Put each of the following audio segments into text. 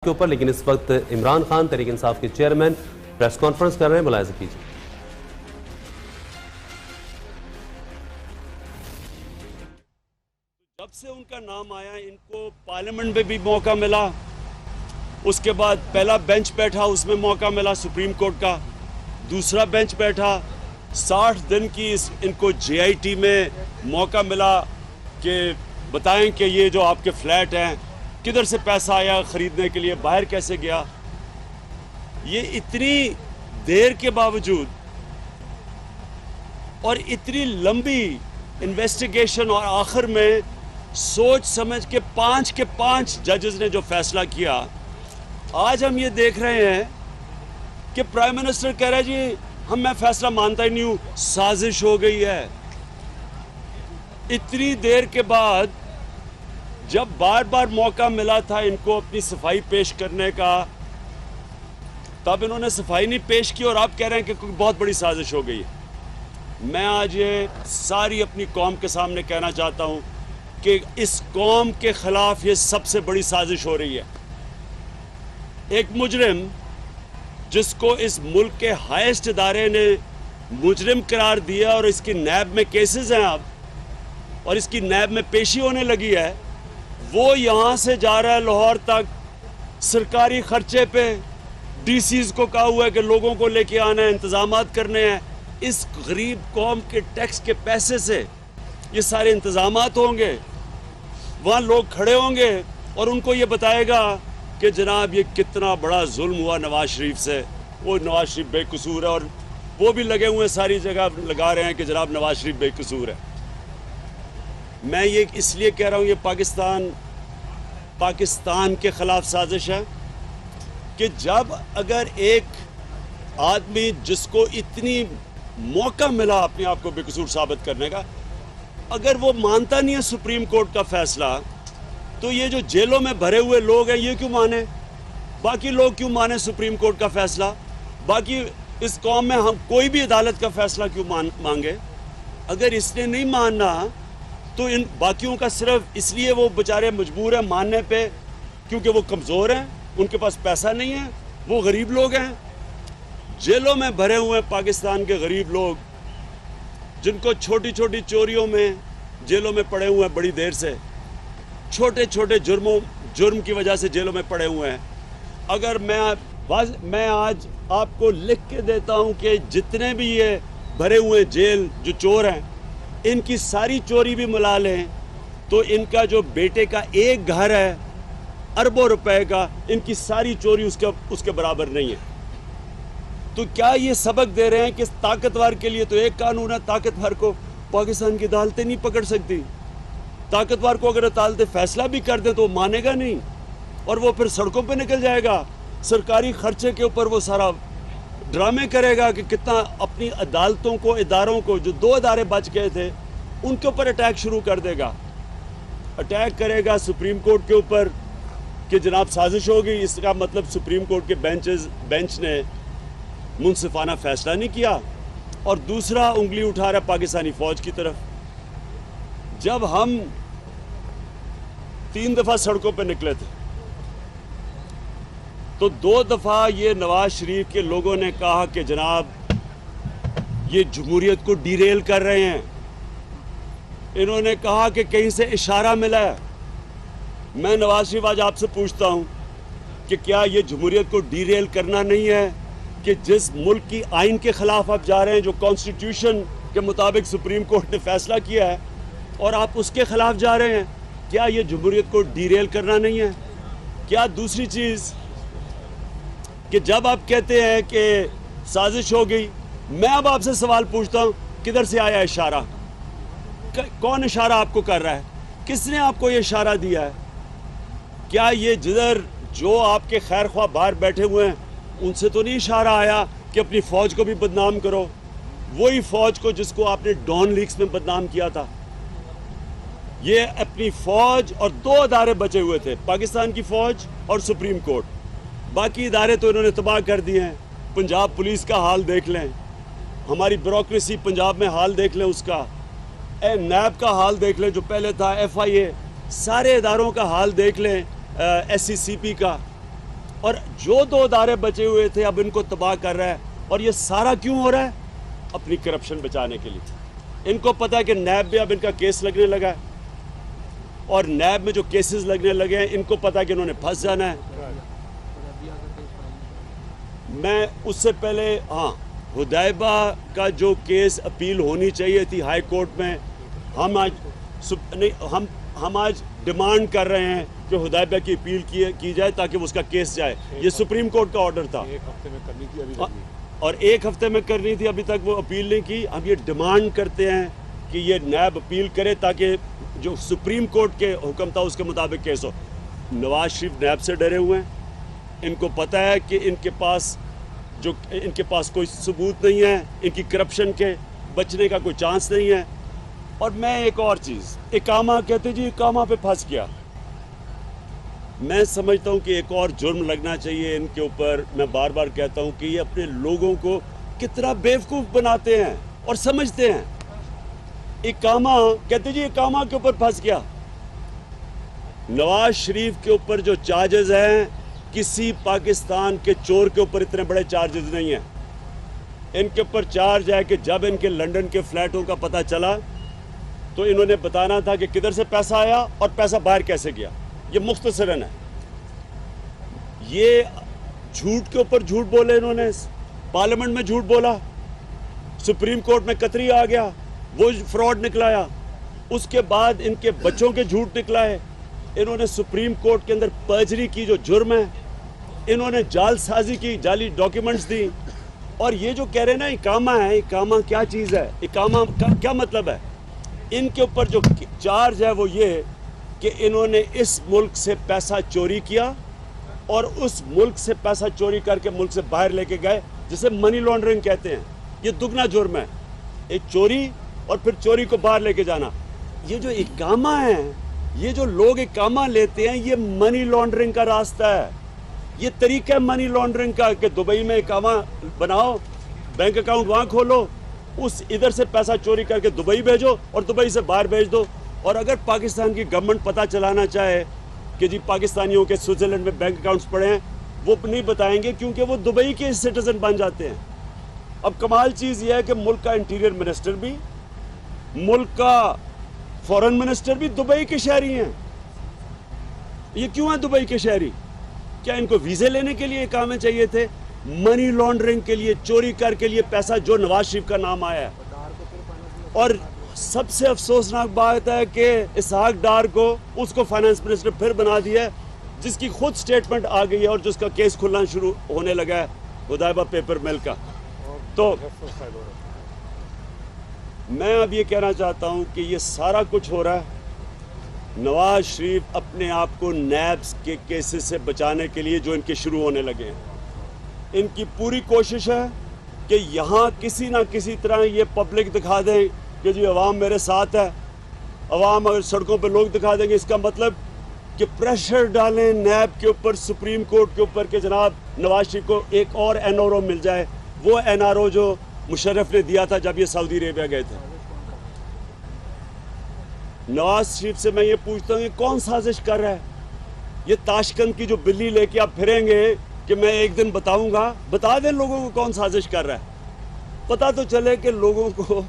کے اوپر، لیکن اس وقت عمران خان تحریک انصاف کے چیئرمین پریس کانفرنس کر رہے ہیں، ملاحظہ کیجیے۔ جب سے ان کا نام آیا ان کو پارلیمنٹ میں بھی موقع ملا، اس کے بعد پہلا بینچ بیٹھا اس میں موقع ملا سپریم کورٹ کا، دوسرا بینچ بیٹھا 60 دن کی ان کو جے آئی ٹی میں موقع ملا کہ بتائیں کہ یہ جو آپ کے فلیٹ ہیں کدھر سے پیسہ آیا خریدنے کے لیے، باہر کیسے گیا۔ یہ اتنی دیر کے باوجود اور اتنی لمبی انویسٹیگیشن اور آخر میں سوچ سمجھ کے 5 ججز نے جو فیصلہ کیا، آج ہم یہ دیکھ رہے ہیں کہ پرائم منسٹر کہہ رہا ہے جی میں فیصلہ مانتا ہی نہیں ہوں، سازش ہو گئی ہے۔ اتنی دیر کے بعد جب بار بار موقع ملا تھا ان کو اپنی صفائی پیش کرنے کا، تب انہوں نے صفائی نہیں پیش کی اور آپ کہہ رہے ہیں کہ کوئی بہت بڑی سازش ہو گئی ہے۔ میں آج یہ ساری اپنی قوم کے سامنے کہنا چاہتا ہوں کہ اس قوم کے خلاف یہ سب سے بڑی سازش ہو رہی ہے۔ ایک مجرم جس کو اس ملک کے ہائیسٹ ادارے نے مجرم قرار دیا اور اس کی نیب میں کیسز ہیں اب اور اس کی نیب میں پیشی ہونے لگی ہے، وہ یہاں سے جا رہا ہے لاہور تک سرکاری خرچے پہ، ڈی سیز کو کہا ہوا ہے کہ لوگوں کو لے کے آنا ہے، انتظامات کرنے ہیں۔ اس غریب قوم کے ٹیکس کے پیسے سے یہ سارے انتظامات ہوں گے، وہاں لوگ کھڑے ہوں گے اور ان کو یہ بتائے گا کہ جناب یہ کتنا بڑا ظلم ہوا نواز شریف سے، وہ نواز شریف بے قصور ہے، اور وہ بھی لگے ہوئے ساری جگہ لگا رہے ہیں کہ جناب نواز شریف بے قصور ہے۔ میں یہ اس لیے کہہ رہا ہوں یہ پاکستان کے خلاف سازش ہے کہ جب اگر ایک آدمی جس کو اتنی موقع ملا اپنے آپ کو بے قصور ثابت کرنے کا، اگر وہ مانتا نہیں ہے سپریم کورٹ کا فیصلہ، تو یہ جو جیلوں میں بھرے ہوئے لوگ ہیں یہ کیوں مانے؟ باقی لوگ کیوں مانے سپریم کورٹ کا فیصلہ؟ باقی اس قوم میں ہم کوئی بھی عدالت کا فیصلہ کیوں مانگے؟ اگر اس نے نہیں ماننا تو ان باقیوں کا صرف اس لیے وہ بیچارے مجبور ہیں ماننے پہ کیونکہ وہ کمزور ہیں، ان کے پاس پیسہ نہیں ہے، وہ غریب لوگ ہیں۔ جیلوں میں بھرے ہوئے پاکستان کے غریب لوگ جن کو چھوٹی چھوٹی چوریوں میں جیلوں میں پڑے ہوئے ہیں، بڑی دیر سے چھوٹے چھوٹے جرم کی وجہ سے جیلوں میں پڑے ہوئے ہیں۔ اگر میں آج آپ کو لکھ کے دیتا ہوں کہ جتنے بھی یہ بھرے ہوئے جیل جو چور ہیں ان کی ساری چوری بھی ملا لیں تو ان کا جو بیٹے کا ایک گھر ہے اربوں روپے کا، ان کی ساری چوری اس کے برابر نہیں ہے۔ تو کیا یہ سبق دے رہے ہیں کہ طاقتور کے لیے تو ایک قانون ہے، طاقتور کو پاکستان کی عدالتیں نہیں پکڑ سکتی؟ طاقتور کو اگر عدالتیں فیصلہ بھی کر دیں تو وہ مانے گا نہیں اور وہ پھر سڑکوں پہ نکل جائے گا، سرکاری خرچے کے اوپر وہ سارا ڈرامے کرے گا کہ کتنا اپنی عدالتوں کو، اداروں کو، جو 2 ادارے بچ گئے تھے ان کے اوپر اٹیک شروع کر دے گا، اٹیک کرے گا سپریم کورٹ کے اوپر کہ جناب سازش ہوگی۔ اس کا مطلب سپریم کورٹ کے بینچ نے منصفانہ فیصلہ نہیں کیا، اور دوسرا انگلی اٹھا رہا ہے پاکستانی فوج کی طرف۔ جب ہم 3 دفعہ سڑکوں پہ نکلے تھے تو 2 دفعہ یہ نواز شریف کے لوگوں نے کہا کہ جناب یہ جمہوریت کو ڈیریل کر رہے ہیں، انہوں نے کہا کہ کہیں سے اشارہ ملا ہے۔ میں نواز شریف آج آپ سے پوچھتا ہوں کہ کیا یہ جمہوریت کو ڈیریل کرنا نہیں ہے کہ جس ملک کی آئین کے خلاف آپ جا رہے ہیں، جو کانسٹیٹیوشن کے مطابق سپریم کورٹ نے فیصلہ کیا ہے، اور آپ اس کے خلاف جا رہے ہیں؟ کیا یہ جمہوریت کو ڈیریل کرنا نہیں ہے؟ کیا دوسری چیز کہ جب آپ کہتے ہیں کہ سازش ہو گئی، میں اب آپ سے سوال پوچھتا ہوں کدھر سے آیا اشارہ؟ کون اشارہ آپ کو کر رہا ہے؟ کس نے آپ کو یہ اشارہ دیا ہے؟ کیا یہ جدھر جو آپ کے خیر خواہ باہر بیٹھے ہوئے ہیں ان سے تو نہیں اشارہ آیا کہ اپنی فوج کو بھی بدنام کرو؟ وہی فوج کو جس کو آپ نے ڈان لیکس میں بدنام کیا تھا۔ یہ اپنی فوج اور 2 ادارے بچے ہوئے تھے، پاکستان کی فوج اور سپریم کورٹ، باقی ادارے تو انہوں نے تباہ کر دیے ہیں۔ پنجاب پولیس کا حال دیکھ لیں، ہماری بیوروکریسی پنجاب میں حال دیکھ لیں اس کا، نیب کا حال دیکھ لیں جو پہلے تھا، FIA، سارے اداروں کا حال دیکھ لیں، SCCP کا۔ اور جو 2 ادارے بچے ہوئے تھے اب ان کو تباہ کر رہا ہے. اور یہ سارا کیوں ہو رہا ہے؟ اپنی کرپشن بچانے کے لیے. ان کو پتا ہے کہ نیب میں اب ان کا کیس لگنے لگا ہے, اور نیب میں جو کیسز لگنے لگے ہیں ان کو پتا ہے کہ انہوں نے پھنس جانا ہے. میں اس سے پہلے حدیبہ کا جو کیس اپیل ہونی چاہیے تھی ہائی کورٹ میں, ہم آج ڈیمانڈ کر رہے ہیں کہ حدیبہ کی اپیل کی جائے تاکہ اس کا کیس جائے. یہ سپریم کورٹ کا آرڈر تھا, 1 ہفتے میں کرنی تھی ابھی اور 1 ہفتے میں کرنی تھی, ابھی تک وہ اپیل نہیں کی. ہم یہ ڈیمانڈ کرتے ہیں کہ یہ نیب اپیل کرے تاکہ جو سپریم کورٹ کے حکم تھا اس کے مطابق کیس ہو. نواز شریف نیب سے ڈرے ہوئے ہیں. ان کو پتہ ہے کہ ان کے پاس کوئی ثبوت نہیں ہے, ان کی کرپشن کے بچنے کا کوئی چانس نہیں ہے. اور میں ایک اور چیز, اقامہ کہتے جی اقامہ پہ پھنس گیا. میں سمجھتا ہوں کہ ایک اور جرم لگنا چاہیے ان کے اوپر. میں بار بار کہتا ہوں کہ یہ اپنے لوگوں کو کتنا بیوقوف بناتے ہیں اور سمجھتے ہیں. اقامہ کہتے جی اقامہ کے اوپر پھنس گیا. نواز شریف کے اوپر جو چارجز ہیں کسی پاکستان کے چور کے اوپر اتنے بڑے چارجز نہیں ہیں. ان کے اوپر چارج ہے کہ جب ان کے لنڈن کے فلیٹوں کا پتہ چلا تو انہوں نے بتانا تھا کہ کدھر سے پیسہ آیا اور پیسہ باہر کیسے گیا. یہ مختصراً ہے. یہ جھوٹ کے اوپر جھوٹ بولے انہوں نے. پارلیمنٹ میں جھوٹ بولا, سپریم کورٹ میں قطری آ گیا, وہ فراڈ نکلایا. اس کے بعد ان کے بچوں کے جھوٹ نکلائے. انہوں نے سپریم کورٹ کے اندر پرجری کی جو جرم ہے, انہوں نے جال سازی کی, جعلی ڈاکیومنٹس دی. اور یہ جو کہہ رہے ہیں نا اقامہ ہے, اقامہ کیا چیز ہے, اقامہ کا کیا مطلب ہے؟ ان کے اوپر جو چارج ہے وہ یہ کہ انہوں نے اس ملک سے پیسہ چوری کیا اور اس ملک سے پیسہ چوری کر کے ملک سے باہر لے کے گئے, جسے منی لانڈرنگ کہتے ہیں. یہ دگنا جرم ہے, ایک چوری اور پھر چوری کو باہر لے کے جانا. یہ جو اقامہ ہے, یہ جو لوگ اقامہ لیتے ہیں, یہ منی لانڈرنگ کا راستہ ہے. یہ طریقہ ہے منی لانڈرنگ کا کہ دبئی میں اقامہ بناؤ, بینک اکاؤنٹ وہاں کھولو, اس ادھر سے پیسہ چوری کر کے دبئی بھیجو اور دبئی سے باہر بھیج دو. اور اگر پاکستان کی گورنمنٹ پتہ چلانا چاہے کہ جی پاکستانیوں کے سوئٹزرلینڈ میں بینک اکاؤنٹس پڑے ہیں, وہ نہیں بتائیں گے کیونکہ وہ دبئی کے سٹیزن بن جاتے ہیں. اب کمال چیز یہ ہے کہ ملک کا انٹیریئر منسٹر بھی, ملک کا فورن منسٹر بھی دبئی کے شہری ہیں. یہ کیوں ہیں دبئی کے شہری؟ کیا ان کو ویزے لینے کے لیے اقامے چاہیے تھے؟ منی لانڈرنگ کے لیے, چوری کر کے لیے پیسہ جو نواز شریف کا نام آیا ہے. اور سب سے افسوسناک بات ہے کہ اسحاق ڈار کو, اس کو فائنانس منسٹر پھر بنا دیا ہے, جس کی خود سٹیٹمنٹ آ گئی ہے اور جس کا کیس کھلنا شروع ہونے لگا ہے حدیبہ پیپر مل کا. تو میں اب یہ کہنا چاہتا ہوں کہ یہ سارا کچھ ہو رہا ہے نواز شریف اپنے آپ کو نیبس کے کیسز سے بچانے کے لیے جو ان کے شروع ہونے لگے ہیں. ان کی پوری کوشش ہے کہ یہاں کسی نہ کسی طرح یہ پبلک دکھا دیں کہ جی عوام میرے ساتھ ہے. عوام اگر سڑکوں پہ لوگ دکھا دیں گے, اس کا مطلب کہ پریشر ڈالیں نیب کے اوپر, سپریم کورٹ کے اوپر کہ جناب نواز شریف کو ایک اور این آر او مل جائے, وہ این آر او جو مشرف نے دیا تھا جب یہ سعودی عربیہ گئے تھے. نواز شریف سے میں یہ پوچھتا ہوں یہ کون سازش کر رہا ہے؟ یہ تاشقند کی جو بلی لے کے آپ پھریں گے کہ میں ایک دن بتاؤں گا, بتا دیں لوگوں کو کون سازش کر رہا ہے, پتہ تو چلے کہ لوگوں کو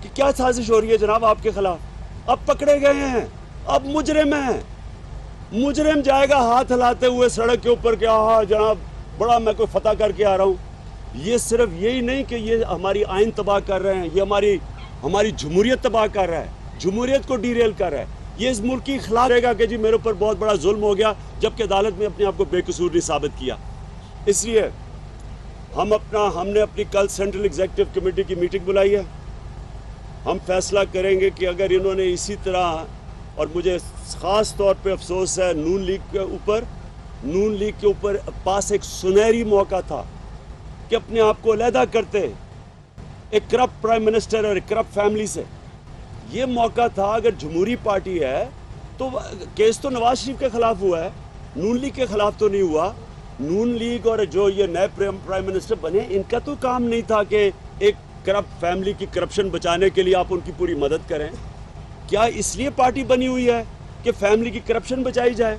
کہ کیا سازش ہو رہی ہے جناب آپ کے خلاف. اب پکڑے گئے ہیں, اب مجرم ہیں. مجرم جائے گا ہاتھ ہلاتے ہوئے سڑک کے اوپر کہ ہاں جناب بڑا میں کوئی فتح کر کے آ رہا ہوں. یہ صرف یہی نہیں کہ یہ ہماری آئین تباہ کر رہے ہیں, یہ ہماری جمہوریت تباہ کر رہا ہے, جمہوریت کو ڈیریل کر رہا ہے. یہ اس ملک کی خلاف رہے گا کہ جی میرے اوپر بہت بڑا ظلم ہو گیا, جبکہ عدالت میں اپنے آپ کو بے قصور نہیں ثابت کیا. اس لیے ہم نے اپنی کل سینٹرل ایگزیکٹو کمیٹی کی میٹنگ بلائی ہے. ہم فیصلہ کریں گے کہ اگر انہوں نے اسی طرح, اور مجھے خاص طور پہ افسوس ہے نون لیگ کے اوپر پاس ایک سنہری موقع تھا کہ اپنے آپ کو علیحدہ کرتے ایک کرپٹ پرائم منسٹر اور ایک کرپٹ فیملی سے. یہ موقع تھا. اگر جمہوری پارٹی ہے تو کیس تو نواز شریف کے خلاف ہوا ہے, نون لیگ کے خلاف تو نہیں ہوا. نون لیگ اور جو یہ نئے پرائم منسٹر بنے, ان کا تو کام نہیں تھا کہ ایک کرپٹ فیملی کی کرپشن بچانے کے لیے آپ ان کی پوری مدد کریں. کیا اس لیے پارٹی بنی ہوئی ہے کہ فیملی کی کرپشن بچائی جائے؟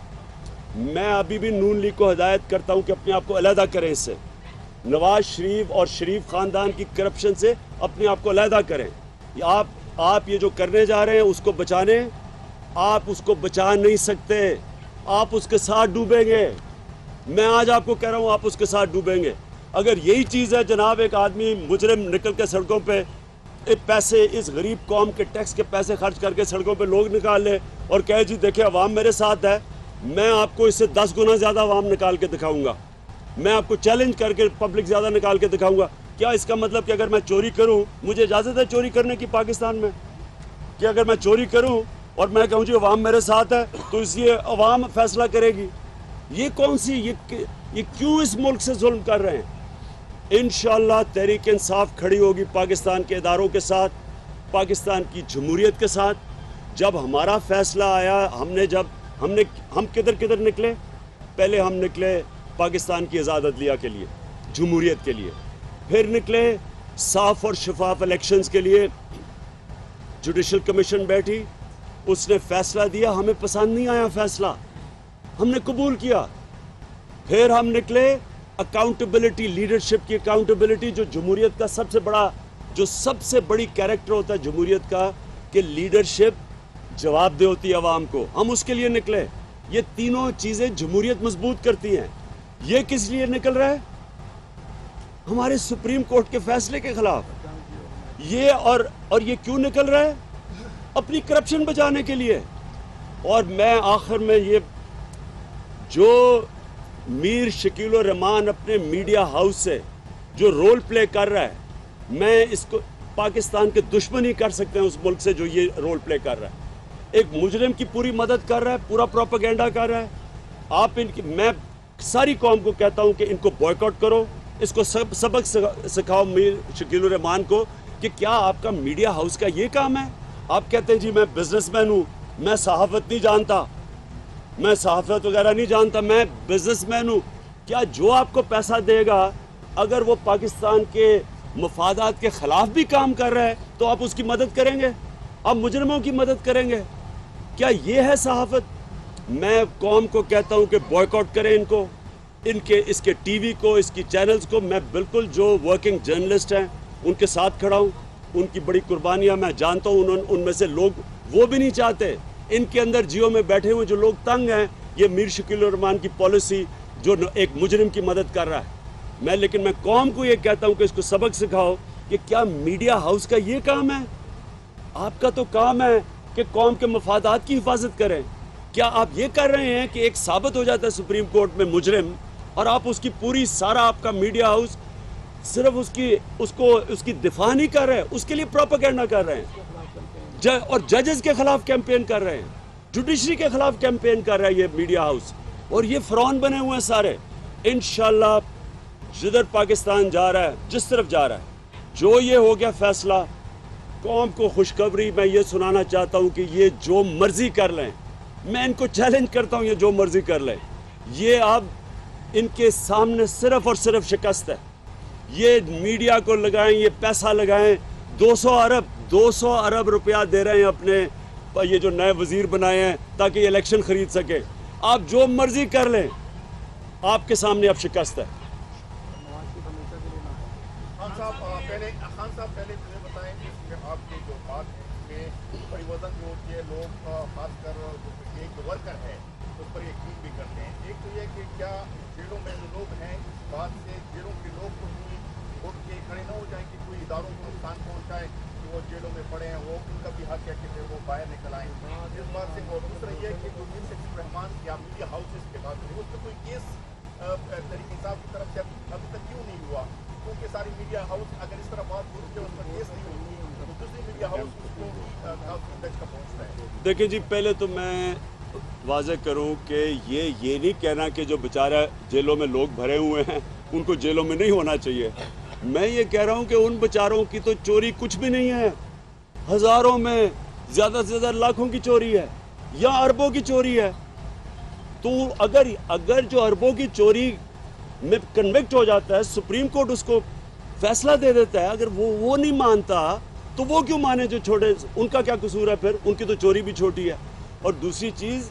میں ابھی بھی نون لیگ کو ہدایت کرتا ہوں کہ اپنے آپ کو علیحدہ کریں اس سے، نواز شریف اور شریف خاندان کی کرپشن سے اپنے آپ کو علیحدہ کریں۔ آپ یہ جو کرنے جا رہے ہیں اس کو بچانے، آپ اس کو بچا نہیں سکتے، آپ اس کے ساتھ ڈوبیں گے۔ میں آج آپ کو کہہ رہا ہوں آپ اس کے ساتھ ڈوبیں گے۔ اگر یہی چیز ہے جناب، ایک آدمی مجرم نکل کے سڑکوں پہ پیسے، اس غریب قوم کے ٹیکس کے پیسے خرچ کر کے سڑکوں پہ لوگ نکال لے اور کہے جی دیکھیں عوام میرے ساتھ ہے، میں آپ کو اس سے 10 گنا زیادہ عوام نکال کے دکھاؤں گا، میں آپ کو چیلنج کر کے پبلک زیادہ نکال کے دکھاؤں گا۔ کیا اس کا مطلب کہ اگر میں چوری کروں، مجھے اجازت ہے چوری کرنے کی پاکستان میں؟ کہ اگر میں چوری کروں اور میں کہوں جی عوام میرے ساتھ ہے تو اس یہ عوام فیصلہ کرے گی؟ یہ کون سی، یہ کیوں اس ملک سے ظلم کر رہے ہیں؟ انشاءاللہ تحریک انصاف کھڑی ہوگی پاکستان کے اداروں کے ساتھ، پاکستان کی جمہوریت کے ساتھ۔ جب ہمارا فیصلہ آیا، ہم کدھر نکلے؟ پہلے ہم نکلے پاکستان کی آزاد عدلیہ کے لیے، جمہوریت کے لیے، پھر نکلے صاف اور شفاف الیکشنز کے لیے۔ جوڈیشل کمیشن بیٹھی، اس نے فیصلہ دیا، ہمیں پسند نہیں آیا فیصلہ، ہم نے قبول کیا۔ پھر ہم نکلے اکاؤنٹیبلٹی، لیڈرشپ کی اکاؤنٹیبلٹی، جو جمہوریت کا سب سے بڑی کیریکٹر ہوتا ہے جمہوریت کا، کہ لیڈرشپ جواب دہ ہوتی ہے عوام کو، ہم اس کے لیے نکلے۔ یہ تینوں چیزیں جمہوریت مضبوط کرتی ہیں۔ یہ کس لیے نکل رہا ہے؟ ہمارے سپریم کورٹ کے فیصلے کے خلاف۔ یہ اور یہ کیوں نکل رہا ہے؟ اپنی کرپشن بچانے کے لیے۔ اور میں آخر میں یہ جو میر شکیل الرحمان اپنے میڈیا ہاؤس سے جو رول پلے کر رہا ہے، میں اس کو پاکستان کے دشمن ہی کر سکتے ہیں اس ملک سے جو یہ رول پلے کر رہا ہے۔ ایک مجرم کی پوری مدد کر رہا ہے، پورا پروپیگنڈا کر رہا ہے۔ میں ساری قوم کو کہتا ہوں کہ ان کو بوائیکاٹ کرو، اس کو سبق سکھاؤ میر شکیل الرحمان کو کہ کیا آپ کا میڈیا ہاؤس کا یہ کام ہے؟ آپ کہتے ہیں جی میں بزنس مین ہوں، میں صحافت نہیں جانتا، میں صحافت وغیرہ نہیں جانتا، میں بزنس مین ہوں۔ کیا جو آپ کو پیسہ دے گا اگر وہ پاکستان کے مفادات کے خلاف بھی کام کر رہا ہے تو آپ اس کی مدد کریں گے؟ آپ مجرموں کی مدد کریں گے؟ کیا یہ ہے صحافت؟ میں قوم کو کہتا ہوں کہ بوائیکاٹ کریں ان کو، اس کے ٹی وی کو، اس کی چینلز کو۔ میں بالکل جو ورکنگ جرنلسٹ ہیں ان کے ساتھ کھڑا ہوں، ان کی بڑی قربانیاں میں جانتا ہوں، ان میں سے لوگ وہ بھی نہیں چاہتے، ان کے اندر جیو میں بیٹھے ہوئے جو لوگ تنگ ہیں، یہ میر شکیل الرحمان کی پالیسی جو ایک مجرم کی مدد کر رہا ہے۔ لیکن میں قوم کو یہ کہتا ہوں کہ اس کو سبق سکھاؤ کہ کیا میڈیا ہاؤس کا یہ کام ہے؟ آپ کا تو کام ہے کہ قوم کے مفادات کی حفاظت کریں۔ کیا آپ یہ کر رہے ہیں کہ ایک ثابت ہو جاتا ہے سپریم کورٹ میں مجرم، اور آپ اس کی پوری سارا آپ کا میڈیا ہاؤس صرف اس کی دفاع نہیں کر رہے، اس کے لیے پروپیگنڈا کر رہے ہیں، اور ججز کے خلاف کیمپین کر رہے ہیں، جوڈیشری کے خلاف کیمپین کر رہا ہے یہ میڈیا ہاؤس، اور یہ فرعون بنے ہوئے ہیں سارے۔ انشاءاللہ جدھر پاکستان جا رہا ہے، جس طرف جا رہا ہے، جو یہ ہو گیا فیصلہ، قوم کو خوشخبری میں یہ سنانا چاہتا ہوں کہ یہ جو مرضی کر لیں، میں ان کو چیلنج کرتا ہوں، یہ جو مرضی کر لیں، یہ اب ان کے سامنے صرف اور صرف شکست ہے۔ یہ میڈیا کو لگائیں، یہ پیسہ لگائیں، 200 ارب روپیہ دے رہے ہیں اپنے یہ جو نئے وزیر بنائے ہیں تاکہ یہ الیکشن خرید سکے۔ آپ جو مرضی کر لیں، آپ کے سامنے اب شکست ہے۔ خان صاحب پہلے مجھے بتائیں کہ اس میں آپ کی جو بات ہے اس میں بڑی وزن جو ہوتی ہے، لوگ خاص کر ایک ورکر ہے اس پر یقین بھی کرتے ہیں۔ ایک تو یہ کہ کیا جیلوں میں جو لوگ ہیں اس بات سے جیلوں کے لوگ تو اٹھ کے کھڑے نہ ہو جائیں کہ کوئی اداروں کو نقصان پہنچائے کہ وہ جیلوں میں پڑے ہیں، وہ ان کا بھی حق ہے کہ وہ باہر نکل آئیں اس بات سے۔ اور دوسرا یہ کہ جو میر شکیل الرحمان یا میڈیا ہاؤسز کے بات ہے اس پہ کوئی کیس تحریک انصاف کی طرف سے ابھی تک کیوں نہیں ہوا؟ کیونکہ ساری میڈیا ہاؤس اگر اس طرح بات ہوتی ہے اس پر کیس نہیں ہوتی تو دوسری میڈیا ہاؤس اس کو تک کا پہنچتا ہے۔ دیکھیں جی، پہلے تو میں واضح کروں کہ یہ نہیں کہنا کہ جو بیچارہ جیلوں میں لوگ بھرے ہوئے ہیں ان کو جیلوں میں نہیں ہونا چاہیے۔ میں یہ کہہ رہا ہوں کہ ان بیچاروں کی تو چوری کچھ بھی نہیں ہے، ہزاروں میں، زیادہ سے زیادہ لاکھوں کی چوری ہے یا اربوں کی چوری ہے۔ تو اگر جو اربوں کی چوری میں کنوکٹ ہو جاتا ہے، سپریم کورٹ اس کو فیصلہ دے دیتا ہے، اگر وہ نہیں مانتا تو وہ کیوں مانے جو چھوٹے، ان کا کیا قصور ہے پھر؟ ان کی تو چوری بھی چھوٹی ہے۔ اور دوسری چیز،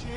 6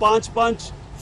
5-5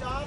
4